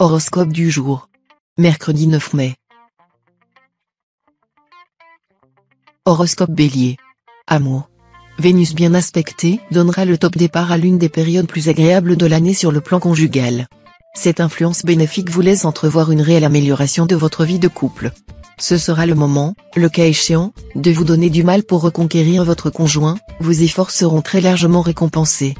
Horoscope du jour. Mercredi 9 mai. Horoscope Bélier. Amour. Vénus bien aspectée donnera le top départ à l'une des périodes plus agréables de l'année sur le plan conjugal. Cette influence bénéfique vous laisse entrevoir une réelle amélioration de votre vie de couple. Ce sera le moment, le cas échéant, de vous donner du mal pour reconquérir votre conjoint, vos efforts seront très largement récompensés.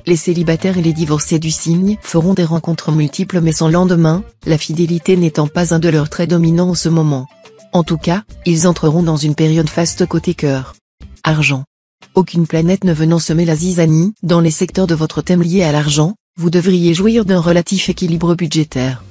Les célibataires et les divorcés du signe feront des rencontres multiples mais sans lendemain, la fidélité n'étant pas un de leurs traits dominants en ce moment. En tout cas, ils entreront dans une période faste côté cœur. Argent. Aucune planète ne venant semer la zizanie dans les secteurs de votre thème liés à l'argent, vous devriez jouir d'un relatif équilibre budgétaire.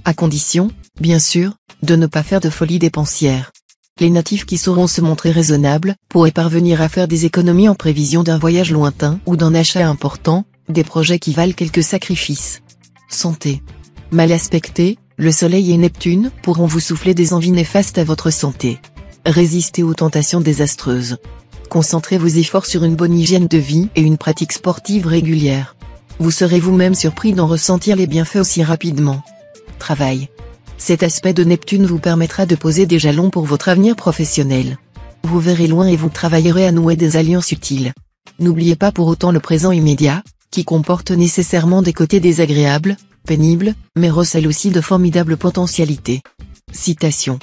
À condition, bien sûr, de ne pas faire de folie dépensière. Les natifs qui sauront se montrer raisonnables pourraient parvenir à faire des économies en prévision d'un voyage lointain ou d'un achat important, des projets qui valent quelques sacrifices. Santé. Mal aspectés, le Soleil et Neptune pourront vous souffler des envies néfastes à votre santé. Résistez aux tentations désastreuses. Concentrez vos efforts sur une bonne hygiène de vie et une pratique sportive régulière. Vous serez vous-même surpris d'en ressentir les bienfaits aussi rapidement. Travail. Cet aspect de Neptune vous permettra de poser des jalons pour votre avenir professionnel. Vous verrez loin et vous travaillerez à nouer des alliances utiles. N'oubliez pas pour autant le présent immédiat, qui comporte nécessairement des côtés désagréables, pénibles, mais recèle aussi de formidables potentialités. Citation.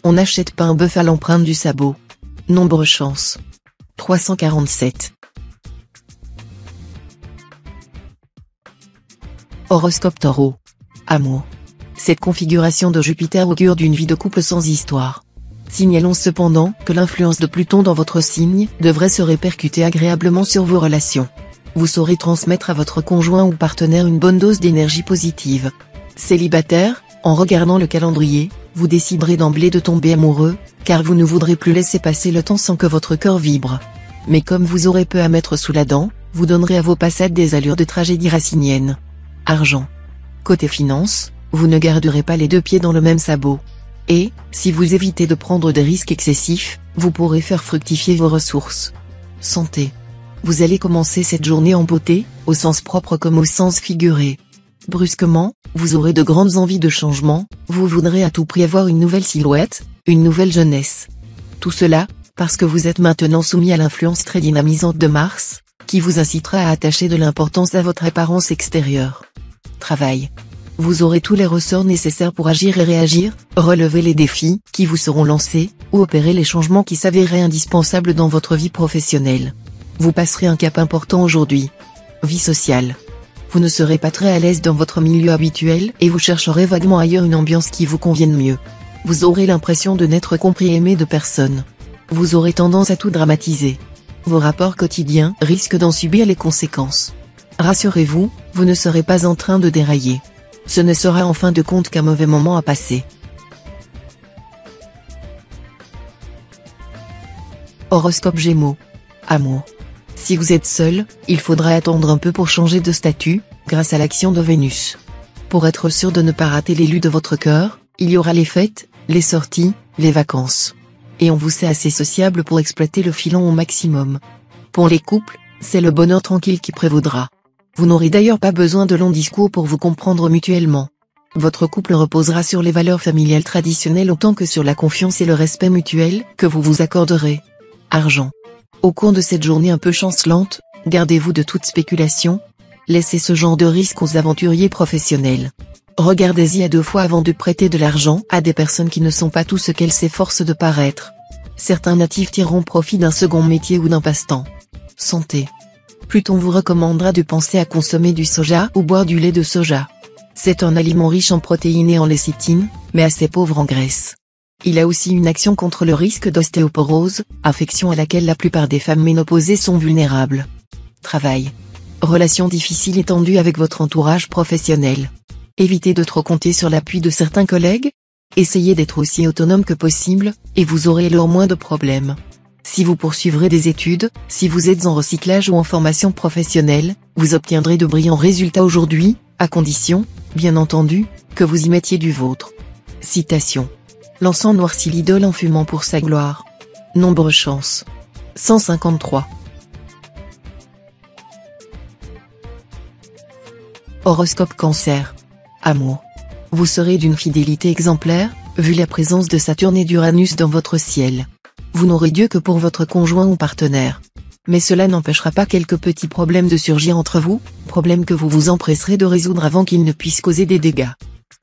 On n'achète pas un bœuf à l'empreinte du sabot. Nombre chance. 347. Horoscope Taureau. Amour. Cette configuration de Jupiter augure d'une vie de couple sans histoire. Signalons cependant que l'influence de Pluton dans votre signe devrait se répercuter agréablement sur vos relations. Vous saurez transmettre à votre conjoint ou partenaire une bonne dose d'énergie positive. Célibataire, en regardant le calendrier, vous déciderez d'emblée de tomber amoureux, car vous ne voudrez plus laisser passer le temps sans que votre cœur vibre. Mais comme vous aurez peu à mettre sous la dent, vous donnerez à vos passades des allures de tragédie racinienne. Argent. Côté finance, vous ne garderez pas les deux pieds dans le même sabot. Et, si vous évitez de prendre des risques excessifs, vous pourrez faire fructifier vos ressources. Santé. Vous allez commencer cette journée en beauté, au sens propre comme au sens figuré. Brusquement, vous aurez de grandes envies de changement, vous voudrez à tout prix avoir une nouvelle silhouette, une nouvelle jeunesse. Tout cela, parce que vous êtes maintenant soumis à l'influence très dynamisante de Mars, qui vous incitera à attacher de l'importance à votre apparence extérieure. Travail. Vous aurez tous les ressorts nécessaires pour agir et réagir, relever les défis qui vous seront lancés, ou opérer les changements qui s'avéreraient indispensables dans votre vie professionnelle. Vous passerez un cap important aujourd'hui. Vie sociale. Vous ne serez pas très à l'aise dans votre milieu habituel et vous chercherez vaguement ailleurs une ambiance qui vous convienne mieux. Vous aurez l'impression de n'être compris et aimé de personne. Vous aurez tendance à tout dramatiser. Vos rapports quotidiens risquent d'en subir les conséquences. Rassurez-vous, vous ne serez pas en train de dérailler. Ce ne sera en fin de compte qu'un mauvais moment à passer. Horoscope Gémeaux. Amour. Si vous êtes seul, il faudra attendre un peu pour changer de statut, grâce à l'action de Vénus. Pour être sûr de ne pas rater l'élu de votre cœur, il y aura les fêtes, les sorties, les vacances. Et on vous sait assez sociable pour exploiter le filon au maximum. Pour les couples, c'est le bonheur tranquille qui prévaudra. Vous n'aurez d'ailleurs pas besoin de longs discours pour vous comprendre mutuellement. Votre couple reposera sur les valeurs familiales traditionnelles autant que sur la confiance et le respect mutuel que vous vous accorderez. Argent. Au cours de cette journée un peu chancelante, gardez-vous de toute spéculation. Laissez ce genre de risque aux aventuriers professionnels. Regardez-y à deux fois avant de prêter de l'argent à des personnes qui ne sont pas tout ce qu'elles s'efforcent de paraître. Certains natifs tireront profit d'un second métier ou d'un passe-temps. Santé. Pluton vous recommandera de penser à consommer du soja ou boire du lait de soja. C'est un aliment riche en protéines et en lécithine, mais assez pauvre en graisse. Il a aussi une action contre le risque d'ostéoporose, affection à laquelle la plupart des femmes ménopausées sont vulnérables. Travail. Relations difficiles et tendues avec votre entourage professionnel. Évitez de trop compter sur l'appui de certains collègues. Essayez d'être aussi autonome que possible, et vous aurez alors moins de problèmes. Si vous poursuivrez des études, si vous êtes en recyclage ou en formation professionnelle, vous obtiendrez de brillants résultats aujourd'hui, à condition, bien entendu, que vous y mettiez du vôtre. Citation. L'encens noircit l'idole en fumant pour sa gloire. Nombre chance. 153. Horoscope Cancer. Amour. Vous serez d'une fidélité exemplaire, vu la présence de Saturne et d'Uranus dans votre ciel. Vous n'aurez Dieu que pour votre conjoint ou partenaire. Mais cela n'empêchera pas quelques petits problèmes de surgir entre vous, problèmes que vous vous empresserez de résoudre avant qu'ils ne puissent causer des dégâts.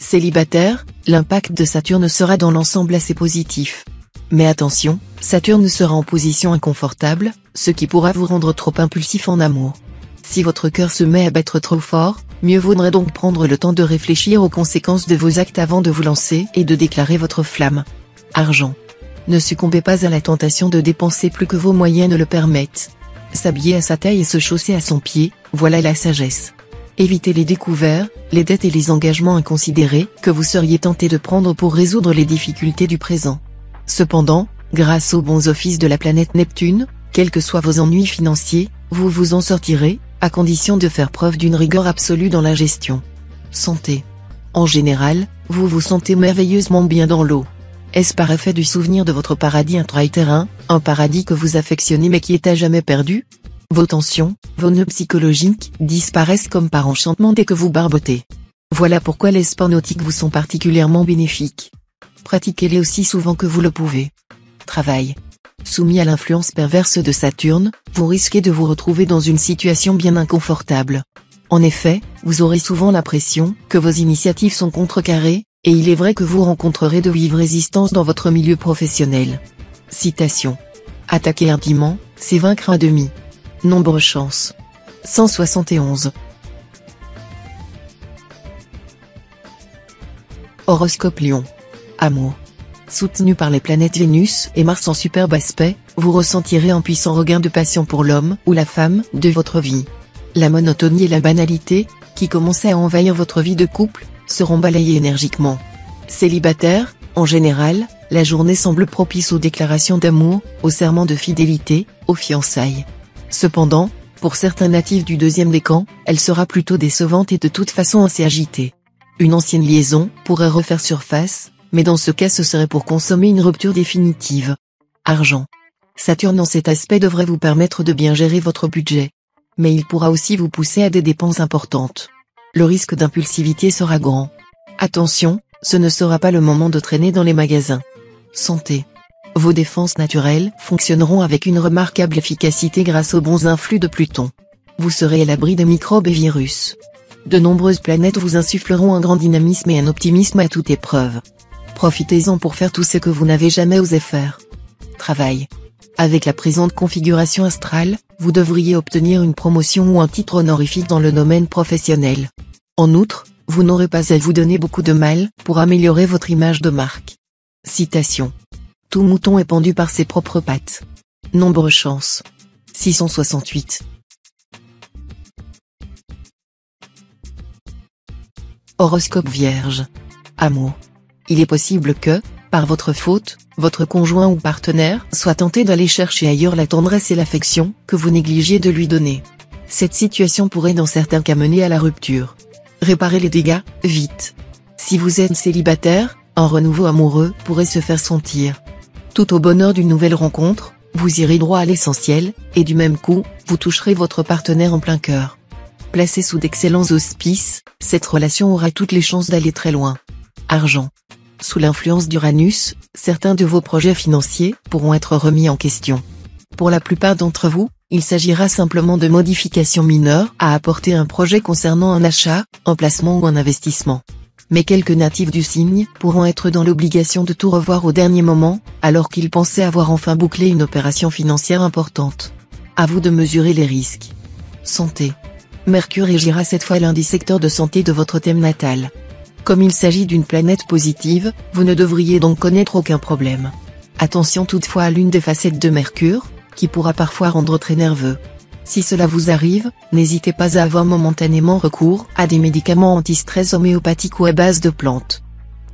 Célibataire, l'impact de Saturne sera dans l'ensemble assez positif. Mais attention, Saturne sera en position inconfortable, ce qui pourra vous rendre trop impulsif en amour. Si votre cœur se met à battre trop fort, mieux vaudrait donc prendre le temps de réfléchir aux conséquences de vos actes avant de vous lancer et de déclarer votre flamme. Argent. Ne succombez pas à la tentation de dépenser plus que vos moyens ne le permettent. S'habiller à sa taille et se chausser à son pied, voilà la sagesse. Évitez les découverts, les dettes et les engagements inconsidérés que vous seriez tenté de prendre pour résoudre les difficultés du présent. Cependant, grâce aux bons offices de la planète Neptune, quels que soient vos ennuis financiers, vous vous en sortirez, à condition de faire preuve d'une rigueur absolue dans la gestion. Santé. En général, vous vous sentez merveilleusement bien dans l'eau. Est-ce par effet du souvenir de votre paradis intra-terrain, un paradis que vous affectionnez mais qui est à jamais perdu? Vos tensions, vos nœuds psychologiques, disparaissent comme par enchantement dès que vous barbotez. Voilà pourquoi les sports nautiques vous sont particulièrement bénéfiques. Pratiquez-les aussi souvent que vous le pouvez. Travail. Soumis à l'influence perverse de Saturne, vous risquez de vous retrouver dans une situation bien inconfortable. En effet, vous aurez souvent l'impression que vos initiatives sont contrecarrées, et il est vrai que vous rencontrerez de vives résistances dans votre milieu professionnel. Citation. Attaquer hardiment, c'est vaincre à demi. Nombre chance. 171. Horoscope Lion. Amour. Soutenu par les planètes Vénus et Mars en superbe aspect, vous ressentirez un puissant regain de passion pour l'homme ou la femme de votre vie. La monotonie et la banalité, qui commençaient à envahir votre vie de couple, seront balayées énergiquement. Célibataire, en général, la journée semble propice aux déclarations d'amour, aux serments de fidélité, aux fiançailles. Cependant, pour certains natifs du deuxième décan, elle sera plutôt décevante et de toute façon assez agitée. Une ancienne liaison pourrait refaire surface, mais dans ce cas ce serait pour consommer une rupture définitive. Argent. Saturne en cet aspect devrait vous permettre de bien gérer votre budget. Mais il pourra aussi vous pousser à des dépenses importantes. Le risque d'impulsivité sera grand. Attention, ce ne sera pas le moment de traîner dans les magasins. Santé. Vos défenses naturelles fonctionneront avec une remarquable efficacité grâce aux bons influx de Pluton. Vous serez à l'abri des microbes et virus. De nombreuses planètes vous insuffleront un grand dynamisme et un optimisme à toute épreuve. Profitez-en pour faire tout ce que vous n'avez jamais osé faire. Travail. Avec la présente configuration astrale, vous devriez obtenir une promotion ou un titre honorifique dans le domaine professionnel. En outre, vous n'aurez pas à vous donner beaucoup de mal pour améliorer votre image de marque. Citation. Tout mouton est pendu par ses propres pattes. Nombre chance. 668. Horoscope Vierge. Amour. Il est possible que, par votre faute, votre conjoint ou partenaire soit tenté d'aller chercher ailleurs la tendresse et l'affection que vous négligiez de lui donner. Cette situation pourrait dans certains cas mener à la rupture. Réparez les dégâts, vite. Si vous êtes célibataire, un renouveau amoureux pourrait se faire sentir. Tout au bonheur d'une nouvelle rencontre, vous irez droit à l'essentiel, et du même coup, vous toucherez votre partenaire en plein cœur. Placée sous d'excellents auspices, cette relation aura toutes les chances d'aller très loin. Argent. Sous l'influence d'Uranus, certains de vos projets financiers pourront être remis en question. Pour la plupart d'entre vous, il s'agira simplement de modifications mineures à apporter à un projet concernant un achat, un placement ou un investissement. Mais quelques natifs du signe pourront être dans l'obligation de tout revoir au dernier moment, alors qu'ils pensaient avoir enfin bouclé une opération financière importante. À vous de mesurer les risques. Santé. Mercure régira cette fois l'un des secteurs de santé de votre thème natal. Comme il s'agit d'une planète positive, vous ne devriez donc connaître aucun problème. Attention toutefois à l'une des facettes de Mercure, qui pourra parfois rendre très nerveux. Si cela vous arrive, n'hésitez pas à avoir momentanément recours à des médicaments anti-stress homéopathiques ou à base de plantes.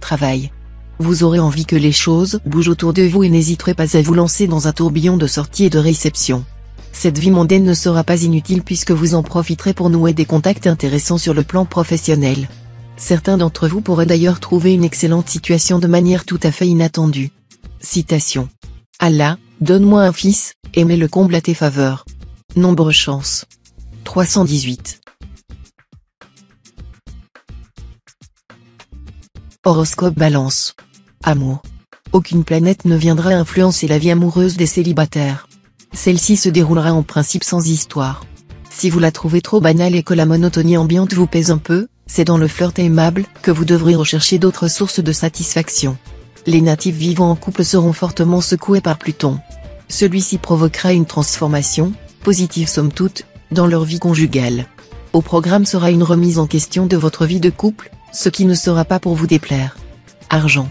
Travail. Vous aurez envie que les choses bougent autour de vous et n'hésiterez pas à vous lancer dans un tourbillon de sortie et de réception. Cette vie mondaine ne sera pas inutile puisque vous en profiterez pour nouer des contacts intéressants sur le plan professionnel. Certains d'entre vous pourraient d'ailleurs trouver une excellente situation de manière tout à fait inattendue. Citation. Allah, donne-moi un fils, et mets le comble à tes faveurs. Nombre chance. 318. Horoscope Balance. Amour. Aucune planète ne viendra influencer la vie amoureuse des célibataires. Celle-ci se déroulera en principe sans histoire. Si vous la trouvez trop banale et que la monotonie ambiante vous pèse un peu, c'est dans le flirt aimable que vous devrez rechercher d'autres sources de satisfaction. Les natifs vivant en couple seront fortement secoués par Pluton. Celui-ci provoquera une transformation, positive somme toute, dans leur vie conjugale. Au programme sera une remise en question de votre vie de couple, ce qui ne sera pas pour vous déplaire. Argent.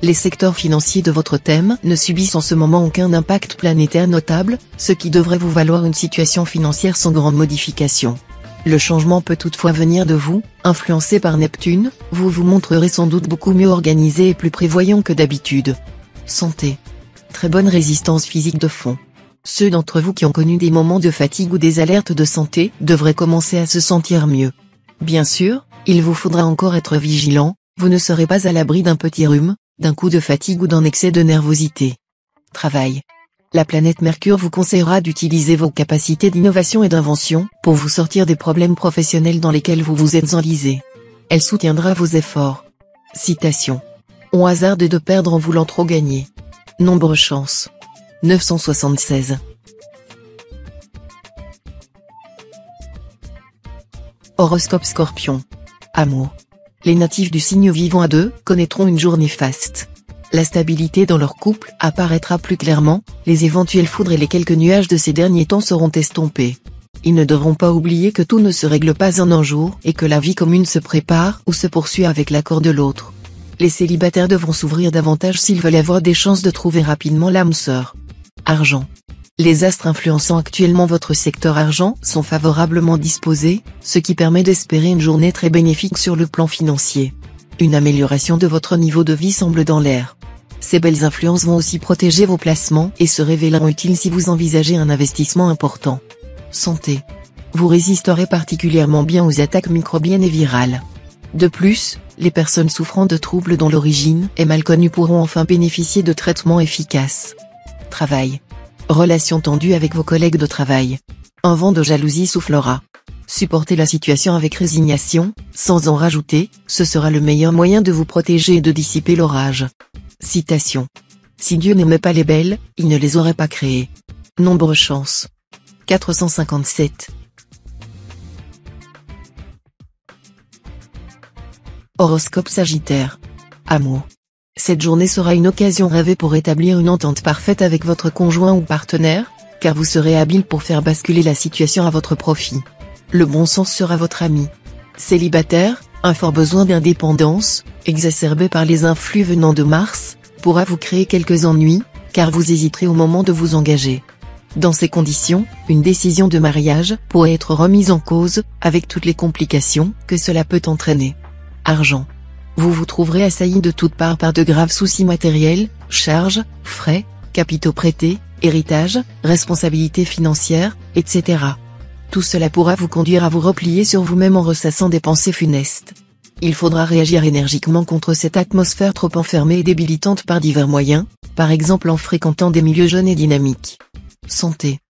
Les secteurs financiers de votre thème ne subissent en ce moment aucun impact planétaire notable, ce qui devrait vous valoir une situation financière sans grande modification. Le changement peut toutefois venir de vous, influencé par Neptune, vous vous montrerez sans doute beaucoup mieux organisé et plus prévoyant que d'habitude. Santé. Très bonne résistance physique de fond. Ceux d'entre vous qui ont connu des moments de fatigue ou des alertes de santé devraient commencer à se sentir mieux. Bien sûr, il vous faudra encore être vigilant, vous ne serez pas à l'abri d'un petit rhume, d'un coup de fatigue ou d'un excès de nervosité. Travail. La planète Mercure vous conseillera d'utiliser vos capacités d'innovation et d'invention pour vous sortir des problèmes professionnels dans lesquels vous vous êtes enlisé. Elle soutiendra vos efforts. Citation. On hasarde de perdre en voulant trop gagner. Nombre chance. 976. Horoscope Scorpion. Amour. Les natifs du signe vivant à deux connaîtront une journée faste. La stabilité dans leur couple apparaîtra plus clairement, les éventuelles foudres et les quelques nuages de ces derniers temps seront estompés. Ils ne devront pas oublier que tout ne se règle pas en un jour et que la vie commune se prépare ou se poursuit avec l'accord de l'autre. Les célibataires devront s'ouvrir davantage s'ils veulent avoir des chances de trouver rapidement l'âme sœur. Argent. Les astres influençant actuellement votre secteur argent sont favorablement disposés, ce qui permet d'espérer une journée très bénéfique sur le plan financier. Une amélioration de votre niveau de vie semble dans l'air. Ces belles influences vont aussi protéger vos placements et se révéleront utiles si vous envisagez un investissement important. Santé. Vous résisterez particulièrement bien aux attaques microbiennes et virales. De plus, les personnes souffrant de troubles dont l'origine est mal connue pourront enfin bénéficier de traitements efficaces. Travail. Relation tendue avec vos collègues de travail. Un vent de jalousie soufflera. Supportez la situation avec résignation, sans en rajouter, ce sera le meilleur moyen de vous protéger et de dissiper l'orage. Citation. Si Dieu n'aimait pas les belles, il ne les aurait pas créées. Nombre chance. 457. Horoscope Sagittaire. Amour. Cette journée sera une occasion rêvée pour établir une entente parfaite avec votre conjoint ou partenaire, car vous serez habile pour faire basculer la situation à votre profit. Le bon sens sera votre ami. Célibataire, un fort besoin d'indépendance, exacerbé par les influx venant de Mars, pourra vous créer quelques ennuis, car vous hésiterez au moment de vous engager. Dans ces conditions, une décision de mariage pourrait être remise en cause, avec toutes les complications que cela peut entraîner. Argent. Vous vous trouverez assailli de toutes parts par de graves soucis matériels, charges, frais, capitaux prêtés, héritages, responsabilités financières, etc. Tout cela pourra vous conduire à vous replier sur vous-même en ressassant des pensées funestes. Il faudra réagir énergiquement contre cette atmosphère trop enfermée et débilitante par divers moyens, par exemple en fréquentant des milieux jeunes et dynamiques. Santé.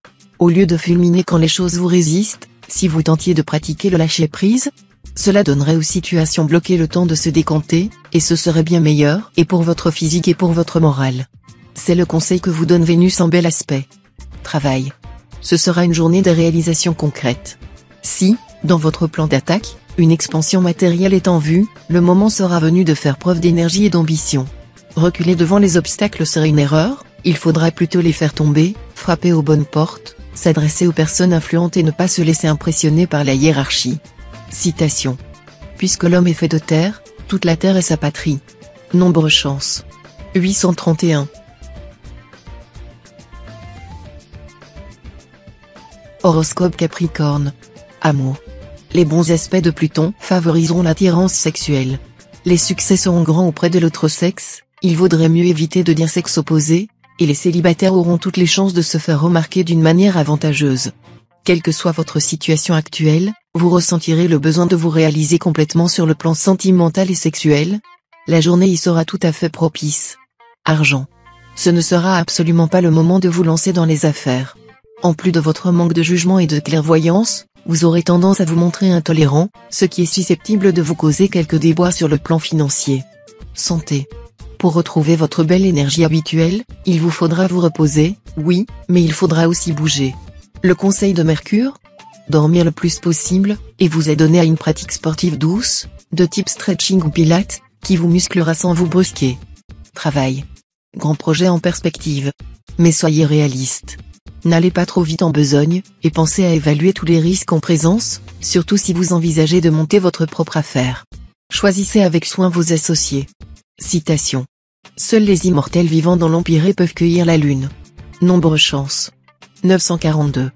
Au lieu de fulminer quand les choses vous résistent, si vous tentiez de pratiquer le lâcher-prise, cela donnerait aux situations bloquées le temps de se décanter, et ce serait bien meilleur, et pour votre physique et pour votre morale. C'est le conseil que vous donne Vénus en bel aspect. Travail. Ce sera une journée de réalisation concrète. Si, dans votre plan d'attaque, une expansion matérielle est en vue, le moment sera venu de faire preuve d'énergie et d'ambition. Reculer devant les obstacles serait une erreur, il faudra plutôt les faire tomber, frapper aux bonnes portes, s'adresser aux personnes influentes et ne pas se laisser impressionner par la hiérarchie. Citation. Puisque l'homme est fait de terre, toute la terre est sa patrie. Nombre chance. 831. Horoscope Capricorne. Amour. Les bons aspects de Pluton favoriseront l'attirance sexuelle. Les succès seront grands auprès de l'autre sexe, il vaudrait mieux éviter de dire sexe opposé, et les célibataires auront toutes les chances de se faire remarquer d'une manière avantageuse. Quelle que soit votre situation actuelle, vous ressentirez le besoin de vous réaliser complètement sur le plan sentimental et sexuel. La journée y sera tout à fait propice. Argent. Ce ne sera absolument pas le moment de vous lancer dans les affaires. En plus de votre manque de jugement et de clairvoyance, vous aurez tendance à vous montrer intolérant, ce qui est susceptible de vous causer quelques déboires sur le plan financier. Santé. Pour retrouver votre belle énergie habituelle, il vous faudra vous reposer, oui, mais il faudra aussi bouger. Le conseil de Mercure? Dormir le plus possible, et vous adonner à une pratique sportive douce, de type stretching ou pilates, qui vous musclera sans vous brusquer. Travail. Grand projet en perspective. Mais soyez réaliste. N'allez pas trop vite en besogne, et pensez à évaluer tous les risques en présence, surtout si vous envisagez de monter votre propre affaire. Choisissez avec soin vos associés. Citation. Seuls les immortels vivant dans l'Empyrée peuvent cueillir la lune. Nombre chance. 942.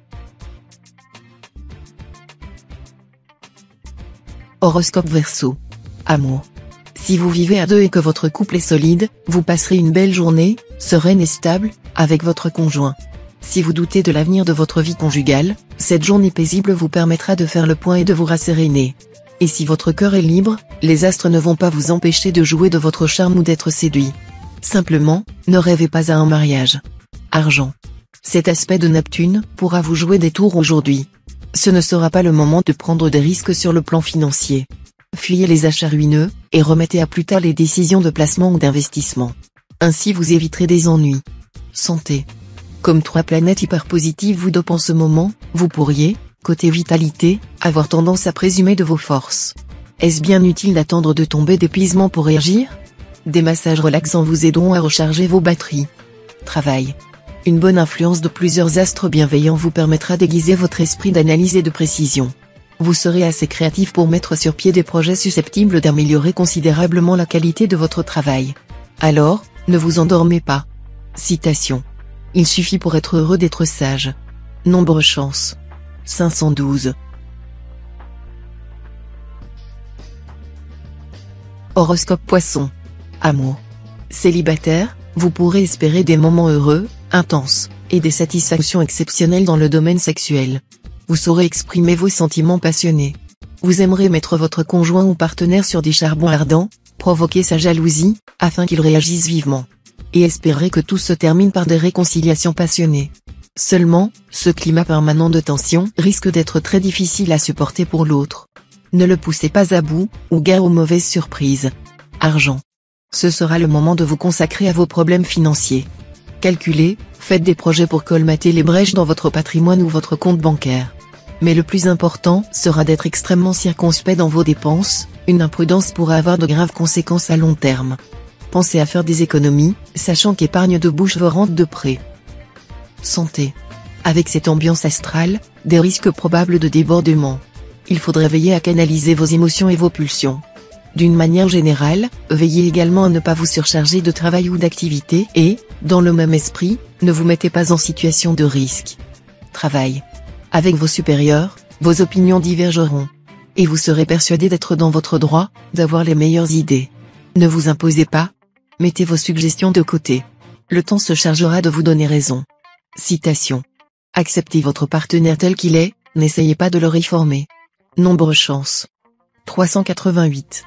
Horoscope Verseau. Amour. Si vous vivez à deux et que votre couple est solide, vous passerez une belle journée, sereine et stable, avec votre conjoint. Si vous doutez de l'avenir de votre vie conjugale, cette journée paisible vous permettra de faire le point et de vous rasséréner. Et si votre cœur est libre, les astres ne vont pas vous empêcher de jouer de votre charme ou d'être séduit. Simplement, ne rêvez pas à un mariage. Argent. Cet aspect de Neptune pourra vous jouer des tours aujourd'hui. Ce ne sera pas le moment de prendre des risques sur le plan financier. Fuyez les achats ruineux, et remettez à plus tard les décisions de placement ou d'investissement. Ainsi vous éviterez des ennuis. Santé. Comme 3 planètes hyper positives vous dopent en ce moment, vous pourriez, côté vitalité, avoir tendance à présumer de vos forces. Est-ce bien utile d'attendre de tomber d'épuisement pour réagir? Des massages relaxants vous aideront à recharger vos batteries. Travail. Une bonne influence de plusieurs astres bienveillants vous permettra d'aiguiser votre esprit d'analyse et de précision. Vous serez assez créatif pour mettre sur pied des projets susceptibles d'améliorer considérablement la qualité de votre travail. Alors, ne vous endormez pas. Citation. Il suffit pour être heureux d'être sage. Nombre chance. 512. Horoscope Poisson. Amour. Célibataire, vous pourrez espérer des moments heureux, intenses, et des satisfactions exceptionnelles dans le domaine sexuel. Vous saurez exprimer vos sentiments passionnés. Vous aimerez mettre votre conjoint ou partenaire sur des charbons ardents, provoquer sa jalousie, afin qu'il réagisse vivement. Et espérez que tout se termine par des réconciliations passionnées. Seulement, ce climat permanent de tension risque d'être très difficile à supporter pour l'autre. Ne le poussez pas à bout, ou gare aux mauvaises surprises. Argent. Ce sera le moment de vous consacrer à vos problèmes financiers. Calculez, faites des projets pour colmater les brèches dans votre patrimoine ou votre compte bancaire. Mais le plus important sera d'être extrêmement circonspect dans vos dépenses, une imprudence pourra avoir de graves conséquences à long terme. Pensez à faire des économies, sachant qu'épargne de bouche vous rentre de près. Santé. Avec cette ambiance astrale, des risques probables de débordement. Il faudrait veiller à canaliser vos émotions et vos pulsions. D'une manière générale, veillez également à ne pas vous surcharger de travail ou d'activité et, dans le même esprit, ne vous mettez pas en situation de risque. Travail. Avec vos supérieurs, vos opinions divergeront. Et vous serez persuadé d'être dans votre droit, d'avoir les meilleures idées. Ne vous imposez pas. Mettez vos suggestions de côté. Le temps se chargera de vous donner raison. Citation. Acceptez votre partenaire tel qu'il est, n'essayez pas de le réformer. Nombre chance. 388.